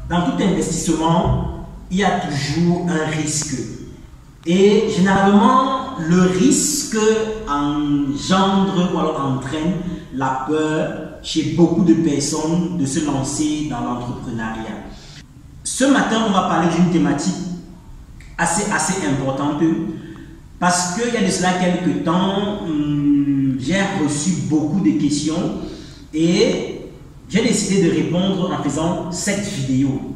dans tout investissement, il y a toujours un risque. Et généralement, le risque engendre ou alors entraîne la peur chez beaucoup de personnes de se lancer dans l'entrepreneuriat. Ce matin, on va parler d'une thématique assez importante parce qu'il y a de cela quelques temps, j'ai reçu beaucoup de questions et j'ai décidé de répondre en faisant cette vidéo.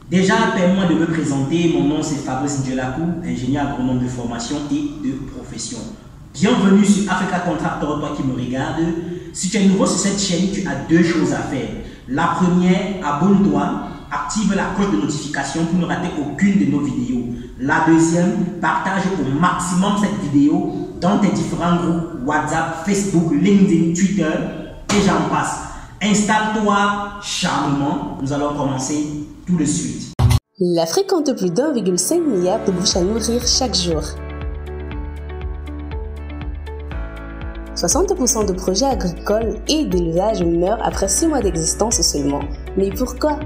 Déjà, permets-moi de me présenter. Mon nom c'est Fabrice Ndjelakou, ingénieur agronome de formation et de profession. Bienvenue sur Africa Contractor, toi qui me regardes. Si tu es nouveau sur cette chaîne, tu as deux choses à faire. La première, abonne-toi, active la cloche de notification pour ne rater aucune de nos vidéos. La deuxième, partage au maximum cette vidéo dans tes différents groupes WhatsApp, Facebook, LinkedIn, Twitter et j'en passe. Installe-toi charmement. Nous allons commencer tout de suite. L'Afrique compte plus d'1,5 milliard de bouches à nourrir chaque jour. 60% de projets agricoles et d'élevage meurent après 6 mois d'existence seulement. Mais pourquoi?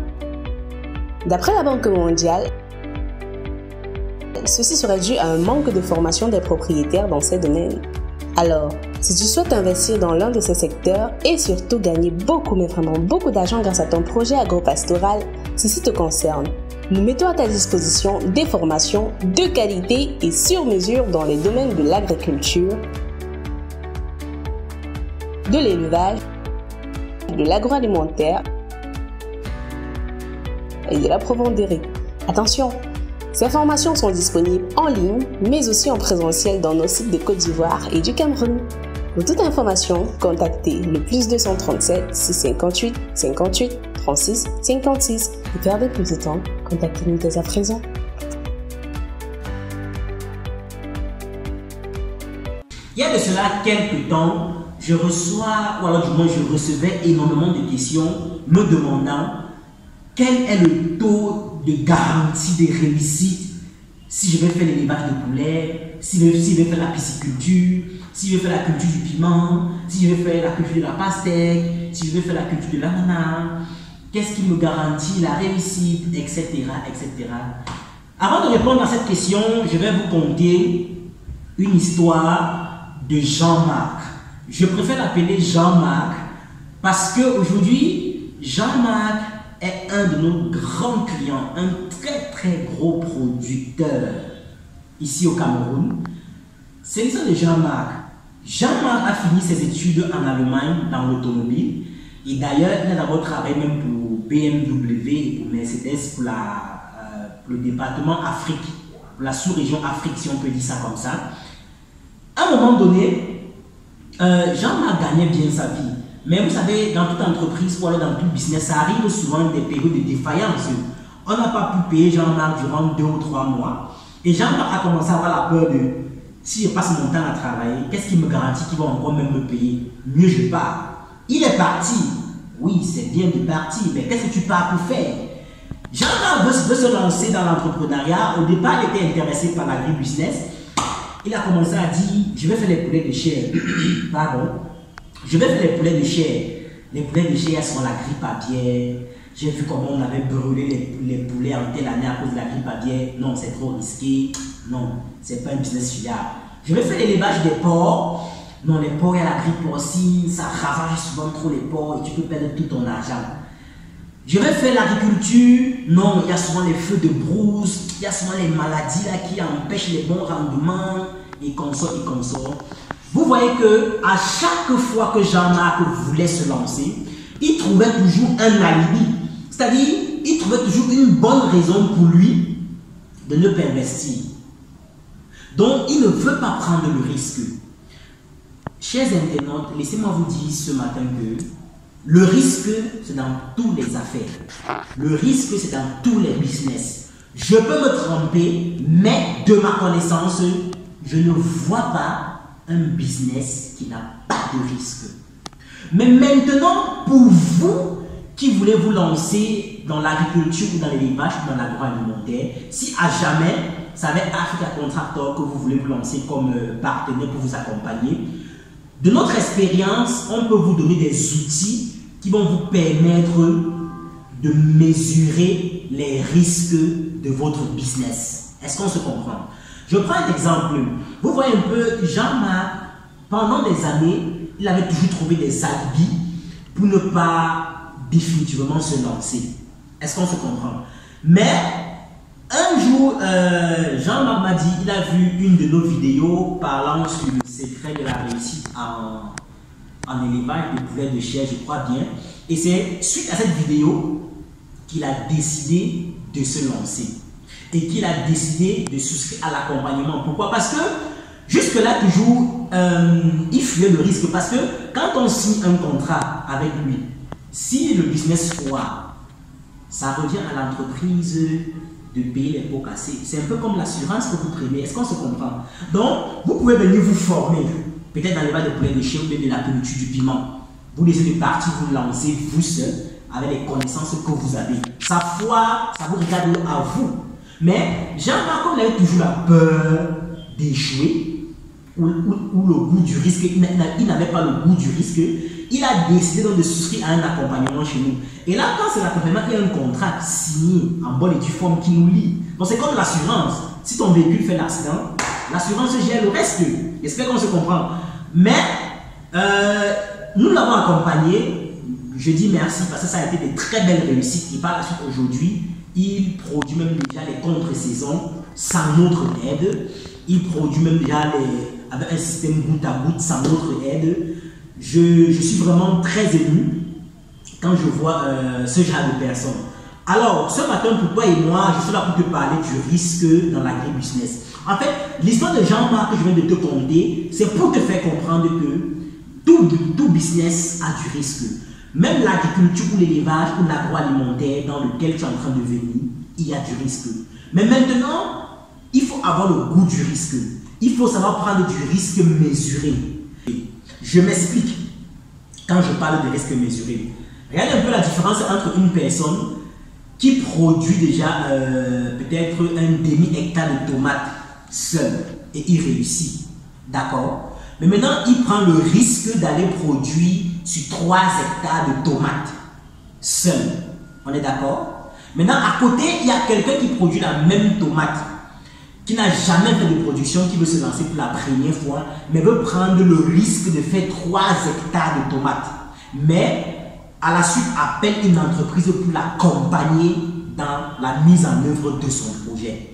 D'après la Banque mondiale, ceci serait dû à un manque de formation des propriétaires dans ces domaines. Alors, si tu souhaites investir dans l'un de ces secteurs et surtout gagner beaucoup, mais vraiment beaucoup d'argent grâce à ton projet agropastoral, ceci te concerne. Nous mettons à ta disposition des formations de qualité et sur mesure dans les domaines de l'agriculture, de l'élevage, de l'agroalimentaire et de la provenderie. Attention, ces formations sont disponibles en ligne, mais aussi en présentiel dans nos sites de Côte d'Ivoire et du Cameroun. Pour toute information, contactez le +237 658 58 36 56. Ne perdez plus de temps, contactez-nous dès à présent. Il y a de cela quelques temps, je reçois, ou alors du moins je recevais énormément de questions me demandant quel est le taux de garantie de réussite si je vais faire l'élevage de poulet, si je vais faire la pisciculture, si je vais faire la culture du piment, si je vais faire la culture de la pastèque, si je vais faire la culture de l'ananas, qu'est-ce qui me garantit la réussite, etc., etc. Avant de répondre à cette question, je vais vous conter une histoire de Jean-Marc. Je préfère l'appeler Jean-Marc parce qu'aujourd'hui, Jean-Marc est un de nos grands clients, un très gros producteur ici au Cameroun. C'est l'histoire de Jean-Marc. Jean-Marc a fini ses études en Allemagne dans l'automobile et d'ailleurs il a d'abord travaillé même pour BMW et pour Mercedes pour le département Afrique, pour la sous-région Afrique si on peut dire ça comme ça. À un moment donné, Jean-Marc gagnait bien sa vie. Mais vous savez, dans toute entreprise ou alors dans tout business, ça arrive souvent des périodes de défaillance. On n'a pas pu payer Jean-Marc durant 2 ou 3 mois. Et Jean-Marc a commencé à avoir la peur de si je passe mon temps à travailler, qu'est-ce qui me garantit qu'il va encore même me payer? Mieux je pars. Il est parti. Oui, c'est bien de partir, mais qu'est-ce que tu pars pour faire? Jean-Marc veut se lancer dans l'entrepreneuriat. Au départ, il était intéressé par l'agri-business. Il a commencé à dire, je vais faire les poulets de chair. Pardon. Je vais faire les poulets de chair. Les poulets de chair sont la grippe aviaire. J'ai vu comment on avait brûlé les poulets en telle année à cause de la grippe aviaire. Non, c'est trop risqué. Non, c'est pas un business fiable. Je vais faire l'élevage des porcs. Non, les porcs, il y a la grippe porcine. Ça ravage souvent trop les porcs et tu peux perdre tout ton argent. Je vais faire l'agriculture. Non, il y a souvent les feux de brousse. Il y a souvent les maladies là, qui empêchent les bons rendements. Et consort, et consort. Vous voyez que à chaque fois que Jean-Marc voulait se lancer, il trouvait toujours un alibi. C'est-à-dire, il trouvait toujours une bonne raison pour lui de ne pas investir. Donc, il ne veut pas prendre le risque. Chers internautes, laissez-moi vous dire ce matin que le risque, c'est dans toutes les affaires. Le risque, c'est dans tous les business. Je peux me tromper, mais de ma connaissance, je ne vois pas un business qui n'a pas de risque. Mais maintenant, pour vous qui voulez vous lancer dans l'agriculture ou dans l'élevage ou dans l'agroalimentaire, si à jamais, ça va être Africa Contractor que vous voulez vous lancer comme partenaire pour vous accompagner, de notre expérience, on peut vous donner des outils qui vont vous permettre de mesurer les risques de votre business. Est-ce qu'on se comprend? Je prends un exemple. Vous voyez un peu, Jean-Marc, pendant des années, il avait toujours trouvé des alibis pour ne pas définitivement se lancer. Est-ce qu'on se comprend? Mais un jour, Jean-Marc m'a dit, il a vu une de nos vidéos parlant sur le secret de la réussite en élevage de poulet de chair, je crois bien. Et c'est suite à cette vidéo qu'il a décidé de se lancer et qu'il a décidé de souscrire à l'accompagnement. Pourquoi? Parce que jusque-là, toujours, il fuyait le risque. Parce que quand on signe un contrat avec lui, si le business foire, ça revient à l'entreprise de payer les pots cassés. C'est un peu comme l'assurance que vous prenez. Est-ce qu'on se comprend? Donc, vous pouvez venir vous former, peut-être dans l'élevage de poulet de chair ou de la culture du piment. Vous décidez de partir, vous lancer vous seul, avec les connaissances que vous avez. Ça foire, ça vous regarde à vous. Mais Jean-Marc, comme il avait toujours la peur d'échouer, ou le goût du risque, il n'avait pas le goût du risque, il a décidé donc de souscrire à un accompagnement chez nous. Et là, quand c'est l'accompagnement, il y a un contrat signé en bonne et due forme qui nous lie. Donc c'est comme l'assurance. Si ton véhicule fait l'accident, l'assurance gère le reste. J'espère qu'on se comprend. Mais nous l'avons accompagné. Je dis merci parce que ça a été de très belles réussites. Et par la suite, aujourd'hui, il produit même déjà les contre-saisons sans notre aide. Il produit même déjà avec un système goutte à goutte sans notre aide. Je suis vraiment très ému quand je vois ce genre de personnes. Alors, ce matin, pour toi et moi, je suis là pour te parler du risque dans l'agribusiness. En fait, l'histoire de Jean-Marc que je viens de te conter, c'est pour te faire comprendre que tout business a du risque. Même l'agriculture ou l'élevage ou l'agroalimentaire dans lequel tu es en train de venir, il y a du risque. Mais maintenant, il faut avoir le goût du risque. Il faut savoir prendre du risque mesuré. Je m'explique quand je parle de risque mesuré. Regarde un peu la différence entre une personne qui produit déjà peut-être un demi-hectare de tomates seul et il réussit. D'accord? Mais maintenant, il prend le risque d'aller produire sur 3 hectares de tomates seul. On est d'accord? Maintenant, à côté, il y a quelqu'un qui produit la même tomate, qui n'a jamais fait de production, qui veut se lancer pour la première fois, mais veut prendre le risque de faire 3 hectares de tomates. Mais à la suite, appelle une entreprise pour l'accompagner dans la mise en œuvre de son projet.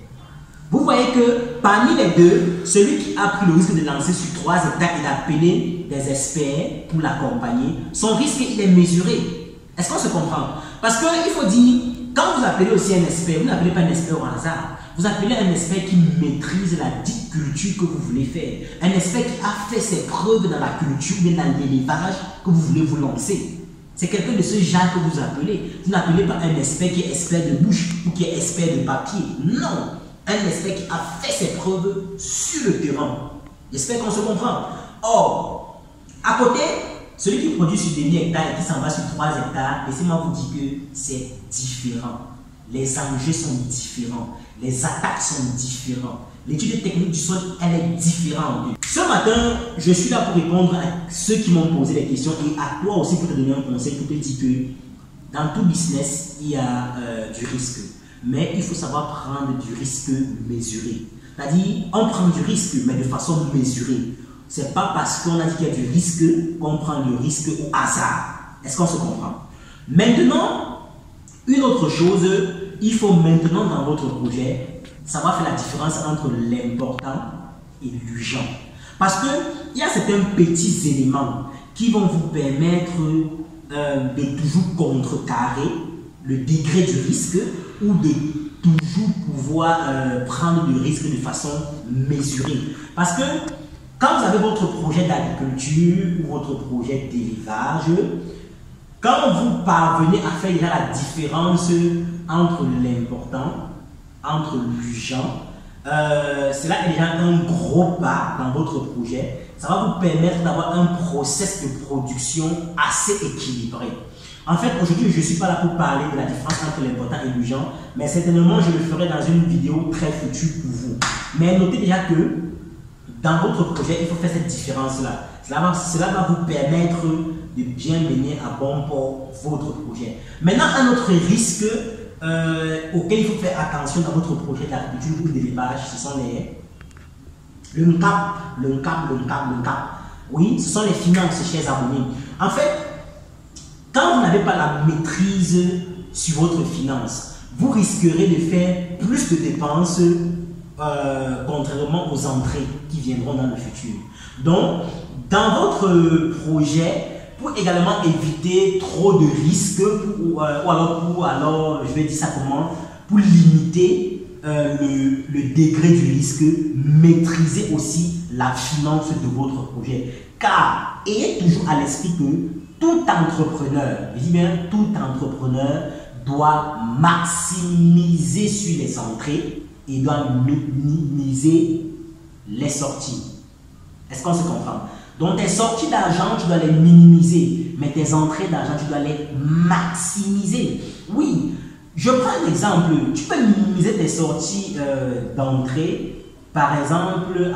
Vous voyez que parmi les deux, celui qui a pris le risque de lancer sur 3 hectares et d'appeler des experts pour l'accompagner, son risque il est mesuré. Est-ce qu'on se comprend? Parce qu'il faut dire, quand vous appelez aussi un expert, vous n'appelez pas un expert au hasard. Vous appelez un expert qui maîtrise la dite culture que vous voulez faire. Un expert qui a fait ses preuves dans la culture ou dans l'élevage que vous voulez vous lancer. C'est quelqu'un de ce genre que vous appelez. Vous n'appelez pas un expert qui est expert de bouche ou qui est expert de papier. Non. Un expert qui a fait ses preuves sur le terrain. J'espère qu'on se comprend. Or, à côté, celui qui produit sur des hectares et qui s'en va sur 3 hectares, laissez-moi vous dire que c'est différent. Les enjeux sont différents. Les attaques sont différentes. L'étude technique du sol, elle est différente. Ce matin, je suis là pour répondre à ceux qui m'ont posé des questions et à toi aussi pour te donner un conseil, pour te dire que dans tout business, il y a du risque. Mais il faut savoir prendre du risque mesuré. C'est-à-dire, on prend du risque, mais de façon mesurée. Ce n'est pas parce qu'on a dit qu'il y a du risque qu'on prend le risque au hasard. Est-ce qu'on se comprend? Maintenant, une autre chose, il faut maintenant dans votre projet savoir faire la différence entre l'important et l'urgent. Parce qu'il y a certains petits éléments qui vont vous permettre de toujours contrecarrer le degré du risque ou de toujours pouvoir prendre du risque de façon mesurée. Parce que quand vous avez votre projet d'agriculture ou votre projet d'élevage, quand vous parvenez à faire déjà la différence entre l'important, entre l'urgent, cela est déjà un gros pas dans votre projet. Ça va vous permettre d'avoir un process de production assez équilibré. En fait, aujourd'hui, je ne suis pas là pour parler de la différence entre l'important et l'urgent, mais certainement, je le ferai dans une vidéo très future pour vous. Mais notez déjà que dans votre projet, il faut faire cette différence-là. Cela va vous permettre de bien mener à bon port votre projet. Maintenant, un autre risque auquel il faut faire attention dans votre projet d'agriculture ou d'élevage, ce sont le cap. Oui, ce sont les finances, chers abonnés. En fait, quand vous n'avez pas la maîtrise sur votre finance, vous risquerez de faire plus de dépenses contrairement aux entrées qui viendront dans le futur. Donc, dans votre projet, pour également éviter trop de risques, ou alors, je vais dire ça comment, pour limiter le degré du risque, maîtrisez aussi la finance de votre projet. Car, ayez toujours à l'esprit que tout entrepreneur, je dis bien tout entrepreneur, doit maximiser sur les entrées et doit minimiser les sorties. Est-ce qu'on se comprend? Donc tes sorties d'argent, tu dois les minimiser, mais tes entrées d'argent, tu dois les maximiser. Oui, je prends un exemple. Tu peux minimiser tes sorties d'entrée, par exemple,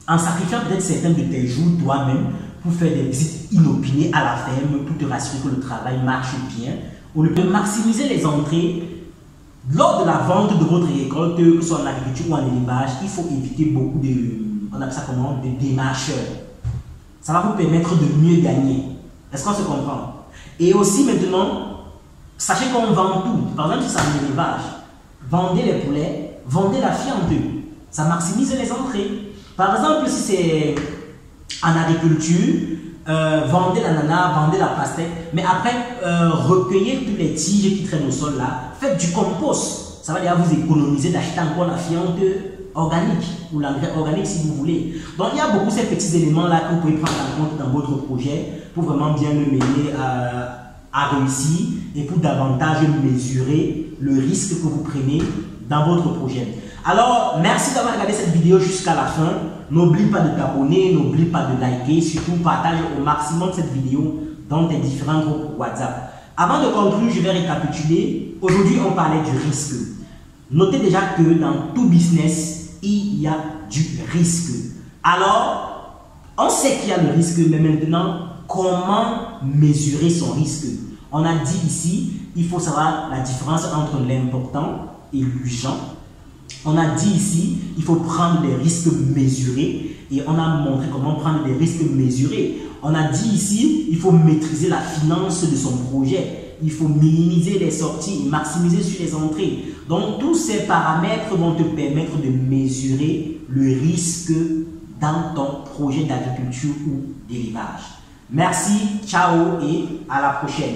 en sacrifiant peut-être certains de tes jours toi-même pour faire des visites inopinées à la ferme, pour te rassurer que le travail marche bien. Au lieu de maximiser les entrées, lors de la vente de votre récolte, que ce soit en agriculture ou en élevage, il faut éviter beaucoup de, on appelle ça comment, de démarcheurs. Ça va vous permettre de mieux gagner. Est-ce qu'on se comprend? Et aussi maintenant, sachez qu'on vend tout. Par exemple, si c'est en élevage, vendez les poulets, vendez la viande. Ça maximise les entrées. Par exemple, si c'est en agriculture, vendez l'ananas, vendez la pastèque, mais après, recueillez tous les tiges qui traînent au sol là, faites du compost. Ça va dire vous économiser d'acheter encore la viande organique ou l'engrais organique si vous voulez. Donc il y a beaucoup de ces petits éléments là que vous pouvez prendre en compte dans votre projet pour vraiment bien le mener à réussir et pour davantage mesurer le risque que vous prenez dans votre projet. Alors, merci d'avoir regardé cette vidéo jusqu'à la fin. N'oublie pas de t'abonner, n'oublie pas de liker, surtout partage au maximum cette vidéo dans tes différents groupes WhatsApp. Avant de conclure, je vais récapituler. Aujourd'hui, on parlait du risque. Notez déjà que dans tout business, il y a du risque. Alors, on sait qu'il y a le risque, mais maintenant, comment mesurer son risque? On a dit ici, il faut savoir la différence entre l'important et l'urgent. On a dit ici, il faut prendre des risques mesurés et on a montré comment prendre des risques mesurés. On a dit ici, il faut maîtriser la finance de son projet. Il faut minimiser les sorties, maximiser sur les entrées. Donc, tous ces paramètres vont te permettre de mesurer le risque dans ton projet d'agriculture ou d'élevage. Merci, ciao et à la prochaine.